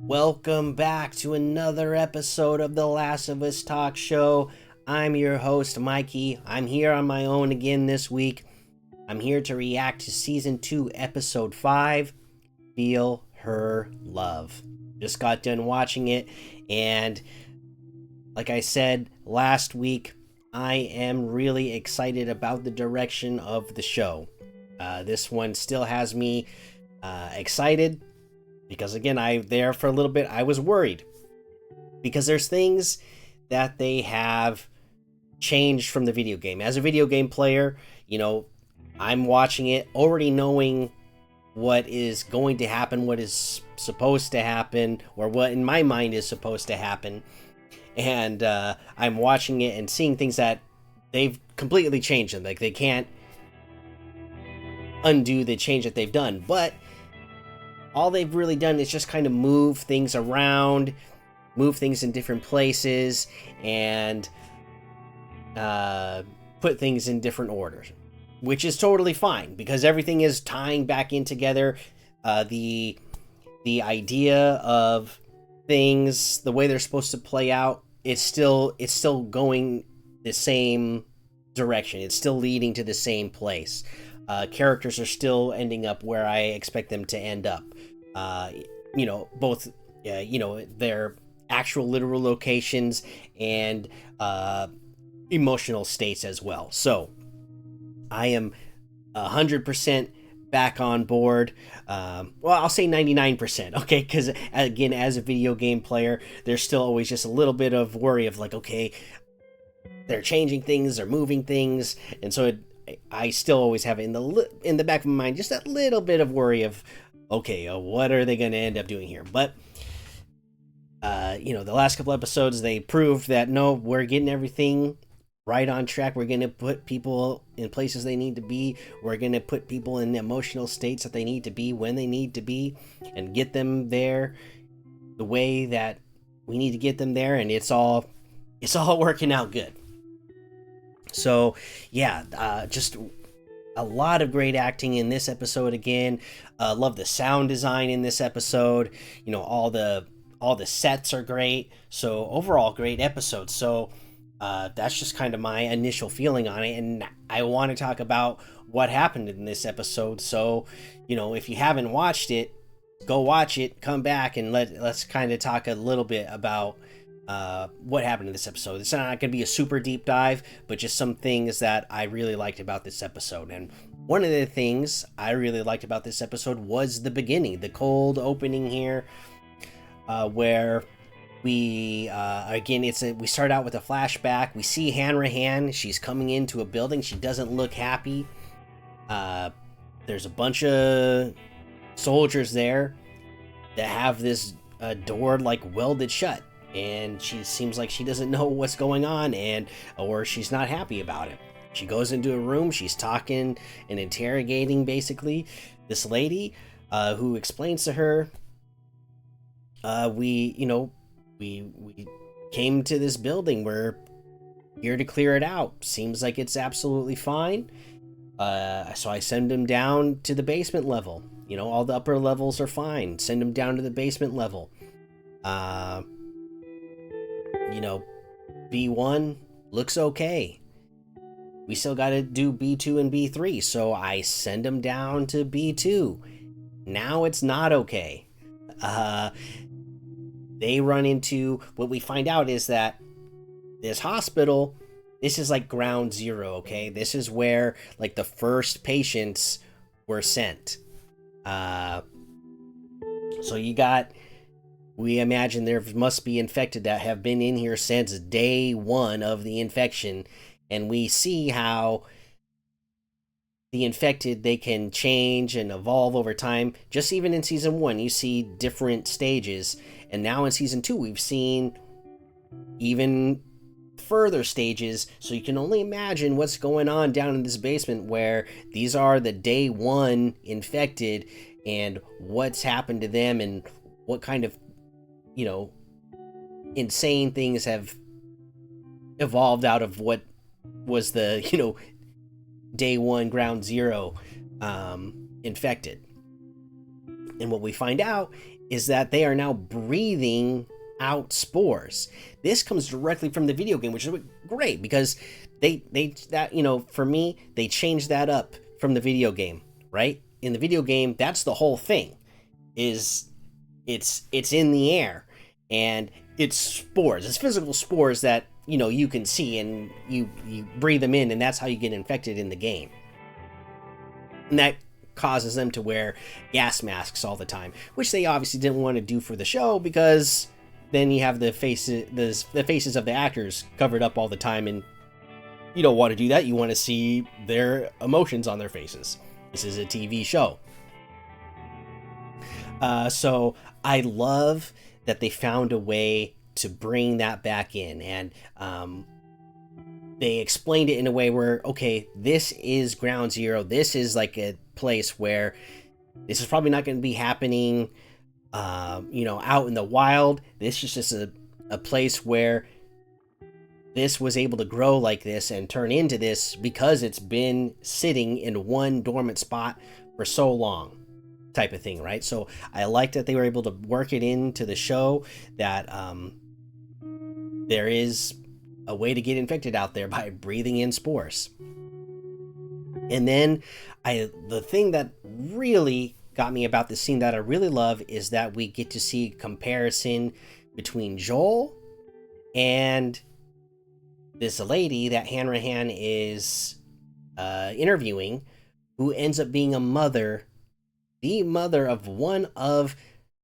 Welcome back to another episode of the Last of Us Talk Show. I'm your host, Mikey. I'm here on my own again this week. I'm here to react to Season 2, Episode 5, Feel Her Love. Just got done watching it, and like I said last week, I am really excited about the direction of the show. This one still has me excited. Because again, there for a little bit, I was worried. Because there's things that they have changed from the video game. As a video game player, I'm watching it already knowing what is going to happen, what is supposed to happen, or what in my mind is supposed to happen. And I'm watching it and seeing things that they've completely changed them. Like, they can't undo the change that they've done. But all they've really done is just kind of move things around, move things in different places, and put things in different orders, which is totally fine because everything is tying back in together. The idea of things, the way they're supposed to play out, it's still going the same direction. It's still leading to the same place. Characters are still ending up where I expect them to end up. Both, their actual literal locations and emotional states as well. So I am 100% back on board. Well, I'll say 99%, okay? Because again, as a video game player, there's still always just a little bit of worry of like, okay, they're changing things, they're moving things, and so I still always have in the back of my mind just that little bit of worry of, okay, what are they going to end up doing here? But the last couple episodes, they proved that no, we're getting everything right on track. We're going to put people in places they need to be. We're going to put people in emotional states that they need to be when they need to be, and get them there the way that we need to get them there. And it's all working out good. So yeah, just a lot of great acting in this episode again. Love the sound design in this episode. All the sets are great. So overall, great episode. So that's just kind of my initial feeling on it, and I want to talk about what happened in this episode. So, if you haven't watched it, go watch it, come back, and let's kind of talk a little bit about what happened in this episode. It's not going to be a super deep dive, but just some things that I really liked about this episode. And one of the things I really liked about this episode was the beginning, the cold opening here, where we we start out with a flashback. We see Hanrahan. She's coming into a building. She doesn't look happy. There's a bunch of soldiers there that have this door like welded shut, and she seems like she doesn't know what's going on, or she's not happy about it. She goes into a room. She's talking and interrogating basically this lady, who explains to her, we came to this building. We're here to clear it out. Seems like it's absolutely fine. So I send him down to the basement level. All the upper levels are fine. Send him down to the basement level. B1 looks okay. We still got to do B2 and B3. So I send him down to B2. Now it's not okay. They run into, what we find out is that this hospital, this is like ground zero, okay? This is where like the first patients were sent. So we imagine there must be infected that have been in here since day one of the infection, and we see how the infected, they can change and evolve over time. Just even in season 1, you see different stages, and now in season 2, we've seen even further stages. So you can only imagine what's going on down in this basement, where these are the day 1 infected, and what's happened to them, and what kind of insane things have evolved out of what was the, day one ground zero infected. And what we find out is that they are now breathing out spores. This comes directly from the video game, which is great because for me, they changed that up from the video game, right? In the video game, that's the whole thing. It's in the air, and it's spores. It's physical spores that you can see, and you breathe them in, and that's how you get infected in the game. And that causes them to wear gas masks all the time, which they obviously didn't want to do for the show, because then you have the faces of the actors covered up all the time, and you don't want to do that. You want to see their emotions on their faces. This is a TV show. So I love that they found a way to bring that back in, and they explained it in a way where, okay, this is ground zero. This is like a place where this is probably not going to be happening, out in the wild. This is just a place where this was able to grow like this and turn into this because it's been sitting in one dormant spot for so long, type of thing, right? So I like that they were able to work it into the show that there is a way to get infected out there by breathing in spores. And then the thing that really got me about this scene that I really love is that we get to see comparison between Joel and this lady that Hanrahan is interviewing, who ends up being the mother of one of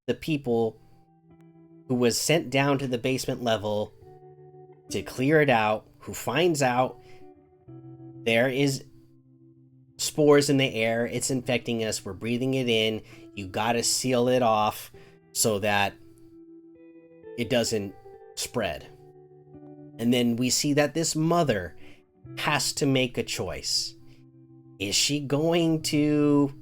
the people who was sent down to the basement level to clear it out, who finds out there is spores in the air, it's infecting us, we're breathing it in, you gotta seal it off so that it doesn't spread. And then we see that this mother has to make a choice. Is she going to,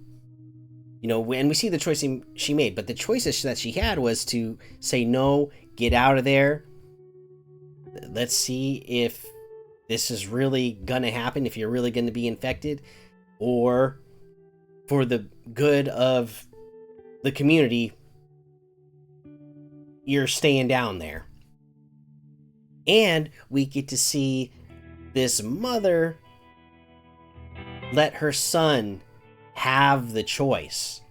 and we see the choice she made, but the choices that she had was to say, no, get out of there. Let's see if this is really going to happen, if you're really going to be infected, or for the good of the community, you're staying down there. And we get to see this mother let her son have the choice,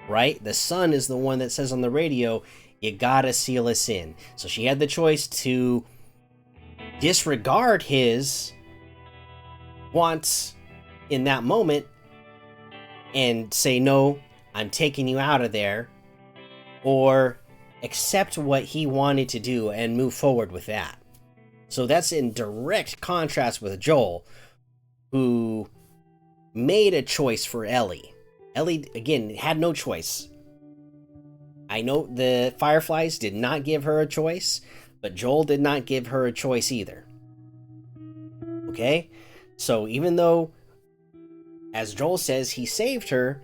right? The son is the one that says on the radio, you gotta seal us in. So she had the choice to disregard his wants in that moment and say, no, I'm taking you out of there, or accept what he wanted to do and move forward with that. So that's in direct contrast with Joel, who made a choice for Ellie. Ellie, again, had no choice. I know the Fireflies did not give her a choice, but Joel did not give her a choice either. Okay? So even though, as Joel says, he saved her,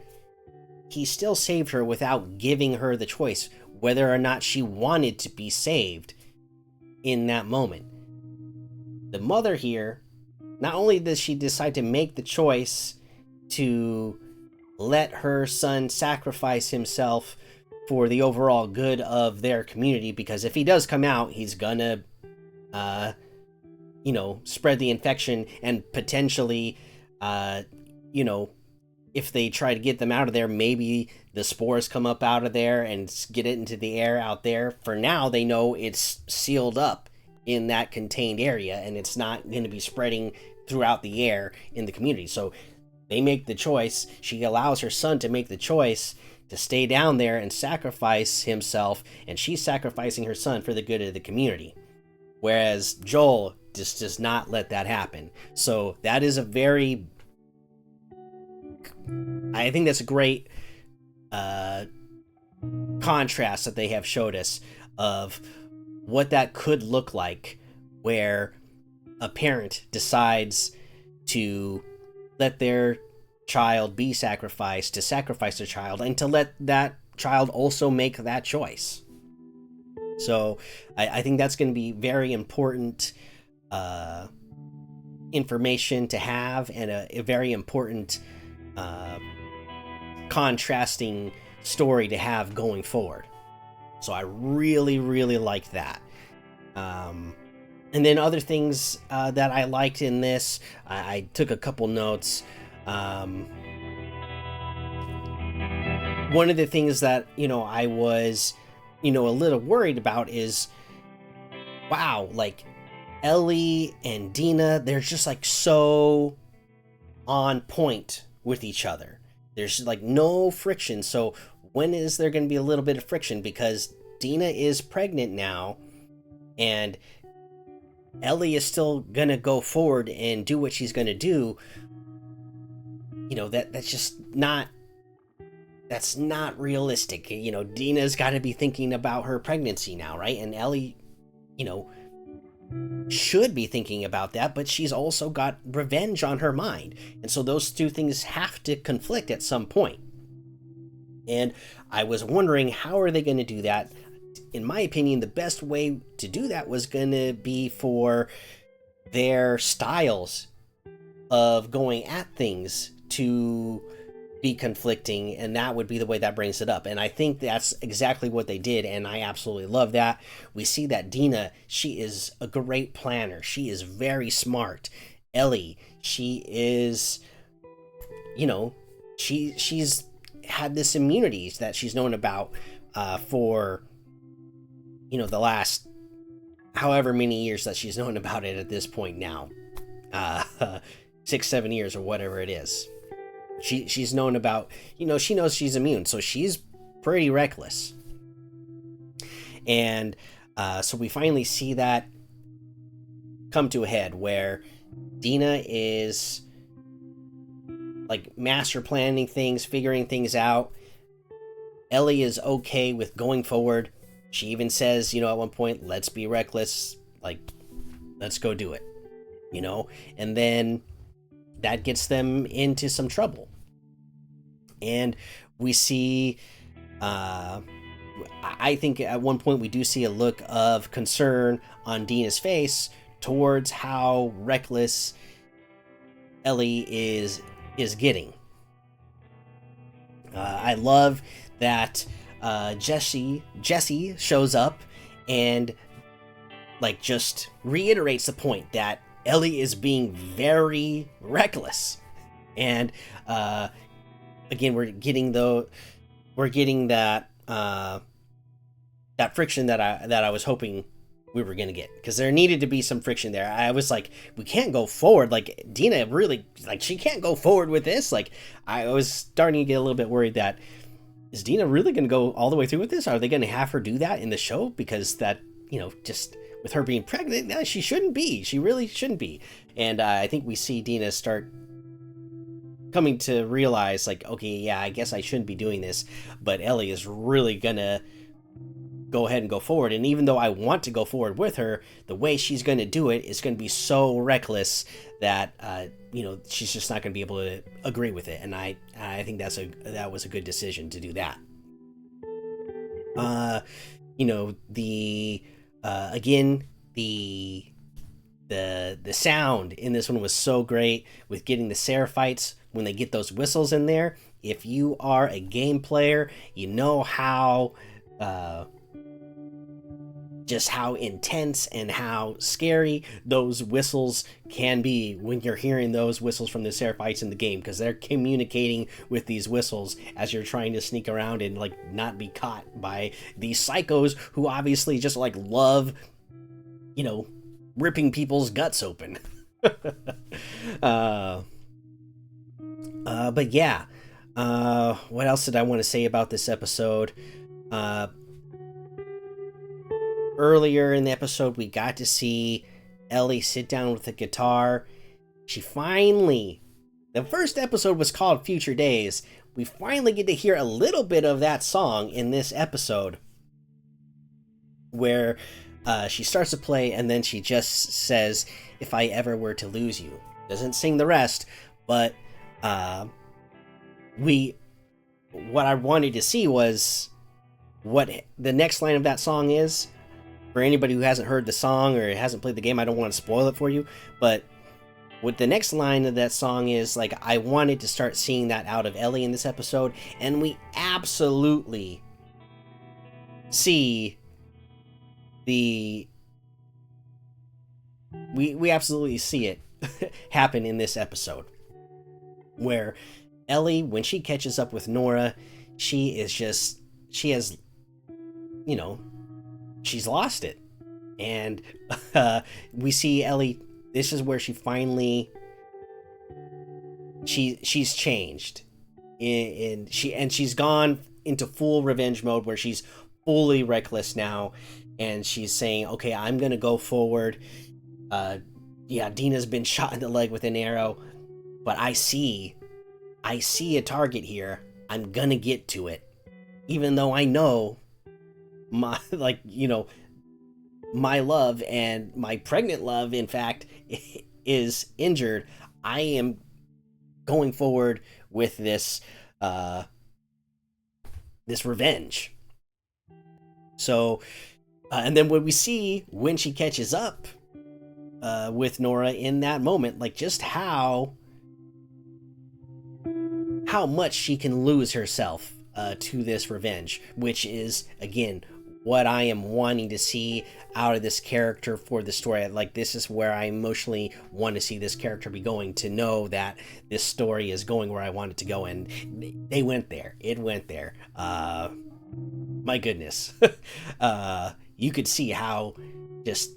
he still saved her without giving her the choice, whether or not she wanted to be saved in that moment. The mother here, not only does she decide to make the choice to let her son sacrifice himself for the overall good of their community, because if he does come out, he's gonna, spread the infection, and potentially, if they try to get them out of there, maybe the spores come up out of there and get it into the air out there. For now, they know it's sealed up in that contained area, and it's not going to be spreading throughout the air in the community. So they make the choice. She allows her son to make the choice to stay down there and sacrifice himself, and she's sacrificing her son for the good of the community. Whereas Joel just does not let that happen. So that is I think that's a great contrast that they have showed us of what that could look like, where a parent decides to let their child be sacrificed, to sacrifice their child, and to let that child also make that choice. So I think that's going to be very important information to have, and a very important contrasting story to have going forward. So I really, really like that. And then other things that I liked in this, I took a couple notes. One of the things that, I was, a little worried about is, wow, like Ellie and Dina, they're just like so on point with each other. There's like no friction. So when is there going to be a little bit of friction? Because Dina is pregnant now, and Ellie is still going to go forward and do what she's going to do. That's just not, that's not realistic. Dina's got to be thinking about her pregnancy now, right? And Ellie, should be thinking about that, but she's also got revenge on her mind. And so those two things have to conflict at some point. And I was wondering, how are they going to do that? In my opinion, the best way to do that was going to be for their styles of going at things to be conflicting, and that would be the way that brings it up. And I think that's exactly what they did, and I absolutely love that. We see that Dina, she is a great planner. She is very smart. Ellie, she is, she's had this immunity that she's known about for the last however many years that she's known about it at this point now, 6-7 years or whatever it is. She's known about, she knows she's immune, so she's pretty reckless. And so we finally see that come to a head where Dina is like master planning things, figuring things out. Ellie is okay with going forward. She even says, at one point, let's be reckless, like, let's go do it, and then that gets them into some trouble. And we see, I think at one point we do see a look of concern on Dina's face towards how reckless Ellie is getting. I love that Jesse shows up and like just reiterates the point that Ellie is being very reckless. And again, we're getting that that friction that I was hoping we were gonna get, because there needed to be some friction there. I was like, we can't go forward. Like Dina really, like, she can't go forward with this. Like I was starting to get a little bit worried that, is Dina really gonna go all the way through with this? Are they gonna have her do that in the show? Because that, just with her being pregnant, she shouldn't be. She really shouldn't be. And I think we see Dina start coming to realize, like, okay, yeah, I guess I shouldn't be doing this, but Ellie is really gonna go ahead and go forward. And even though I want to go forward with her, the way she's gonna do it is gonna be so reckless that she's just not gonna be able to agree with it. And I think that was a good decision to do that. The sound in this one was so great with getting the Seraphites when they get those whistles in there. If you are a game player, you know how just how intense and how scary those whistles can be when you're hearing those whistles from the Seraphites in the game, because they're communicating with these whistles as you're trying to sneak around and like not be caught by these psychos who obviously just like love, ripping people's guts open. But yeah, what else did I want to say about this episode? Earlier in the episode, we got to see Ellie sit down with the guitar. She finally, the first episode was called Future Days. We finally get to hear a little bit of that song in this episode, where she starts to play and then she just says, "If I ever were to lose you." Doesn't sing the rest, but what I wanted to see was what the next line of that song is. for anybody who hasn't heard the song or hasn't played the game, I don't want to spoil it for you, but what the next line of that song is, like, I wanted to start seeing that out of Ellie in this episode, and we absolutely see the we absolutely see it happen in this episode, where Ellie, when she catches up with Nora, she has, you know, she's lost it. And we see Ellie, this is where she finally, she's changed. And she's gone into full revenge mode, where she's fully reckless now, and she's saying, okay, I'm gonna go forward. Dina's been shot in the leg with an arrow, but I see a target here. I'm gonna get to it, even though I know my, like, you know, my love, and my pregnant love, in fact, is injured. I am going forward with this this revenge. So and then when we see, when she catches up with Nora in that moment, like, just how much she can lose herself to this revenge, which is, again, what I am wanting to see out of this character for the story. Like, this is where I emotionally want to see this character be going, to know that this story is going where I want it to go, and they went there. It went there. My goodness. You could see how just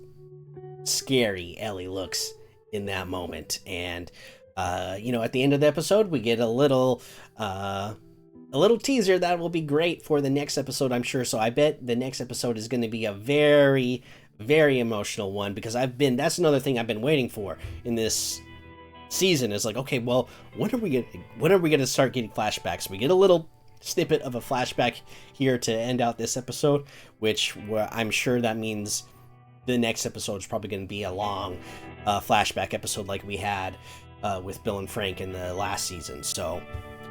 scary Ellie looks in that moment. And you know, at the end of the episode, we get a little teaser that will be great for the next episode, I'm sure. So I bet the next episode is going to be a very, very emotional one, because that's another thing I've been waiting for in this season, is like, okay, well, when are we going to start getting flashbacks? We get a little snippet of a flashback here to end out this episode, which I'm sure that means the next episode is probably going to be a long flashback episode like we had with Bill and Frank in the last season. So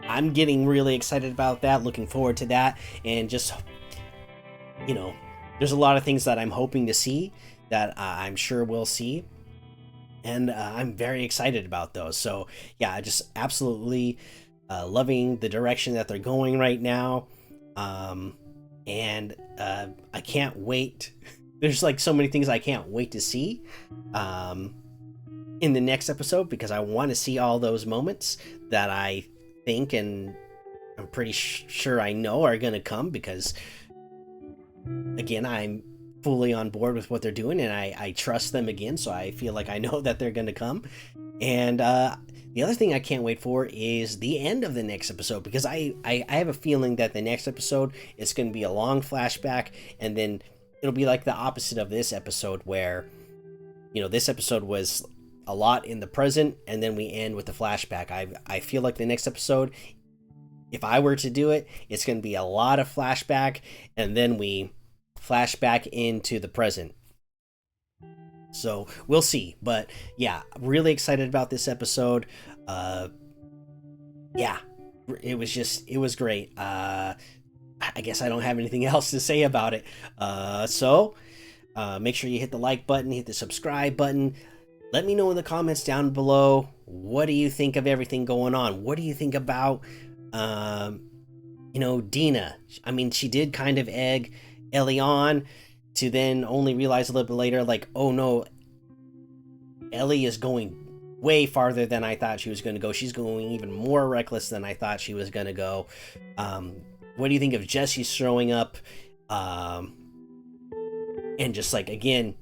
I'm getting really excited about that, looking forward to that, and just, you know, there's a lot of things that I'm hoping to see that I'm sure we'll see, and I'm very excited about those. So yeah, just absolutely loving the direction that they're going right now, and I can't wait. There's like so many things I can't wait to see in the next episode, because I want to see all those moments that I think, and I'm pretty sure I know are going to come, because again, I'm fully on board with what they're doing, and I trust them again, so I feel like I know that they're going to come. And the other thing I can't wait for is the end of the next episode, because I have a feeling that the next episode is going to be a long flashback, and then it'll be like the opposite of this episode, where, you know, this episode was a lot in the present, and then we end with the flashback. I feel like the next episode, if I were to do it, it's going to be a lot of flashback, and then we flash back into the present. So we'll see. But yeah, really excited about this episode. Yeah, it was great. I guess I don't have anything else to say about it. So make sure you hit the like button, hit the subscribe button. Let me know in the comments down below, what do you think of everything going on? What do you think about, you know, Dina? I mean, she did kind of egg Ellie on, to then only realize a little bit later, like, oh no, Ellie is going way farther than I thought she was going to go. She's going even more reckless than I thought she was going to go. What do you think of Jesse showing up? And just like, again,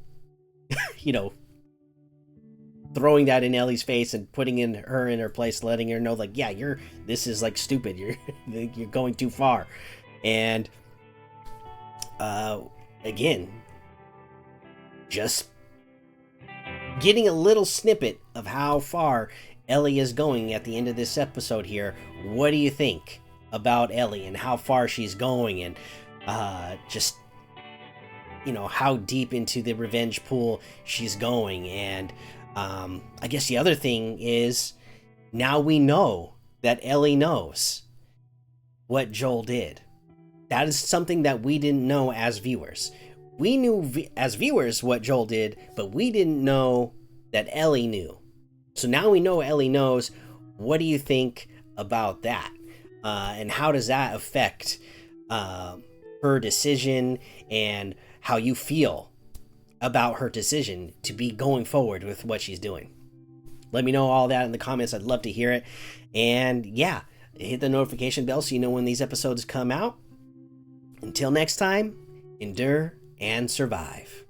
you know, throwing that in Ellie's face and putting her in her place, letting her know, like, yeah, this is like stupid. You're going too far. And again, just getting a little snippet of how far Ellie is going at the end of this episode here. What do you think about Ellie and how far she's going, and just, you know, how deep into the revenge pool she's going? And I guess the other thing is, now we know that Ellie knows what Joel did. That is something that we didn't know as viewers. We knew as viewers what Joel did, but we didn't know that Ellie knew. So now we know Ellie knows. What do you think about that? And how does that affect her decision and how you feel about her decision to be going forward with what she's doing? Let me know all that in the comments. I'd love to hear it. And yeah, hit the notification bell so you know when these episodes come out. Until next time, endure and survive.